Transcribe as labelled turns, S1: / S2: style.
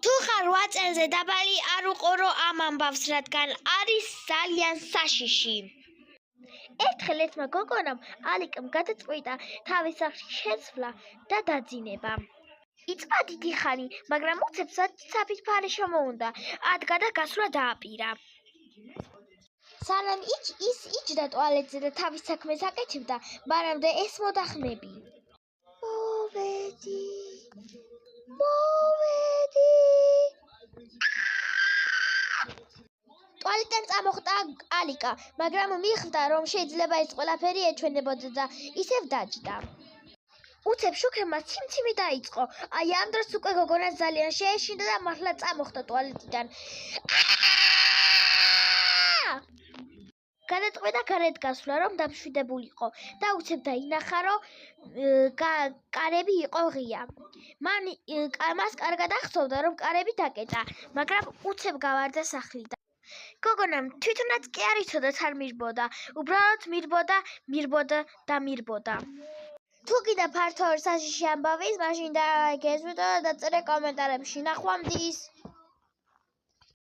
S1: თუ ხარ 8 წელზე დაბალი არ უყურო ამ ამბავს, რადგან არის ძალიან საშიში. ერთხელ ერთმა გოგონამ ალიკამ გადაწყვიტა თავის სახლში შეცვლა და დაძინება. იწვა დიდი ხანი, მაგრამ უცებს საფითფარი შემოუნდა, ადგა და გასვლა დააპირა. სანამ ის იჯდა ტუალეტზე და თავის საქმეს აკეთებდა, მანამდე ეს მოდახმები. მოვედი. ტუალეტიდან წამოხდა ალიკა, მაგრამ მიხვდა, რომ შეიძლება ეს ყველაფერი ეჩვენებოდა და ისევ დაჯდა. უცებ შუქებმა ციმციმი დაიწყო. აი ამ დროს უკვე გოგონას ძალიან შეეშინდა და მართლა წამოხდა ტუალეტიდან. გადაწყვიტა გარეთ გასვლა, რომ დამშვიდებულიყო და უცებ დაინახა, რომ კარები იყო ღია. მას კარგად ახსოვდა, რომ კარები დაკეტა, მაგრამ უცებ გავარდა სახლიდან. გოგონამ თვითონაც კი არ იცოდა თან მირბოდა, უბრალოდ მირბოდა. თუ კიდე ფართო საშიში ამბავის, მაშინ დაეგეს ვიდეო და დაწერე კომენტარებში. ნახვამდის.